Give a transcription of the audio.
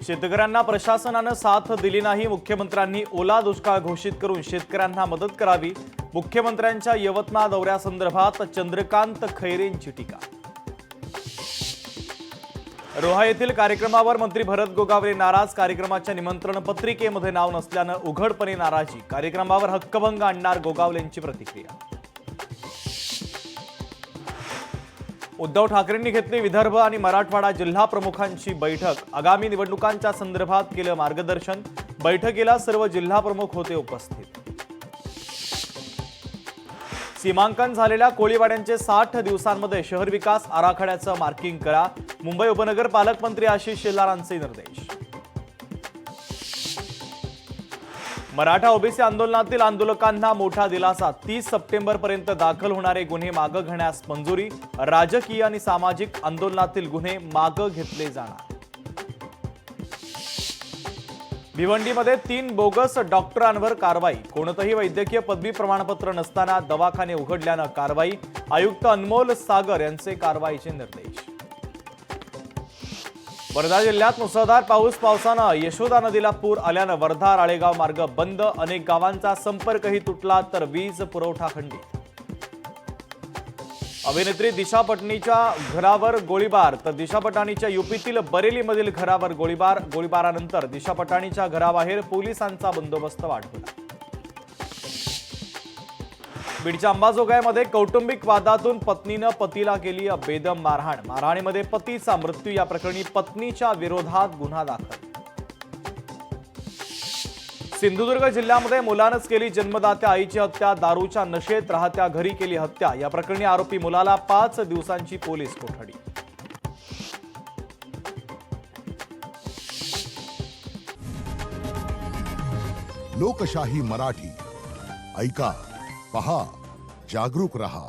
शेतकऱ्यांना प्रशासनाने साथ दिली नाही। मुख्यमंत्र्यांनी ओला दुष्काळ घोषित करून शेतकऱ्यांना मदत करावी। मुख्यमंत्र्यांच्या यवतमाळ दौऱ्यासंदर्भात चंद्रकांत खैरेंची टीका। रोहा येथील कार्यक्रमावर मंत्री भरत गोगावले नाराज। कार्यक्रमाच्या निमंत्रण पत्रिकेमध्ये नाव नसल्याने उघडपणे नाराजी। कार्यक्रमावर हक्कभंग आणणार गोगावलेंची प्रतिक्रिया। उद्धव ठाकरेंनी घेतली विदर्भ आणि मराठवाडा जिल्हा प्रमुखांची बैठक। आगामी निवडणुकांच्या संदर्भात केलं मार्गदर्शन। बैठकीला सर्व जिल्हा प्रमुख होते उपस्थित। सीमांकन झालेल्या कोळीवाड्यांचे 60 दिवसांमध्ये शहर विकास आराखड्याचं मार्किंग करा। मुंबई उपनगर पालकमंत्री आशिष शेलारांचे निर्देश। मराठा ओबीसी आंदोलनातील आंदोलकांना मोठा दिलासा। 30 सप्टेंबरपर्यंत दाखल होणारे गुन्हे मागे घेण्यास मंजुरी। राजकीय आणि सामाजिक आंदोलनातील गुन्हे मागे घेतले जाणार। भिवंडीमध्ये 3 बोगस डॉक्टरांवर कारवाई। कोणतेही वैद्यकीय पदवी प्रमाणपत्र नसताना दवाखाने उघडल्याने कारवाई। आयुक्त अनमोल सागर यांचे कारवाईचे निर्देश। वर्धा जिल्ह्यात मुसळधार पावसानं यशोदा नदीला पूर आल्याने वर्धा राळेगाव मार्ग बंद। अनेक गावांचा संपर्कही तुटला तर वीज पुरवठा खंडित। अभिनेत्री दिशा पटनीच्या घरावर गोळीबार तर दिशा पटानीच्या यूपीतील बरेलीमधील घरावर गोळीबार। गोळीबारानंतर दिशा पटानीच्या घराबाहेर पोलिसांचा बंदोबस्त वाढवला। बीडच्या अंबाजोगाईमध्ये कौटुंबिक वादातून पत्नीने पतीला केली बेदम मारहाण। मारहाणीमध्ये पतीचा मृत्यू। या प्रकरणी पत्नीच्या विरोधात गुन्हा दाखल। सिंधुदुर्ग जिल्ह्यामध्ये मुलानेच केली जन्मदात्या आईची हत्या। दारूच्या नशेत राहत्या घरी केली हत्या। या प्रकरणी आरोपी मुलाला 5 दिवसांची पोलीस कोठडी। लोकशाही मराठी ऐका, पहा, जागरूक रहा।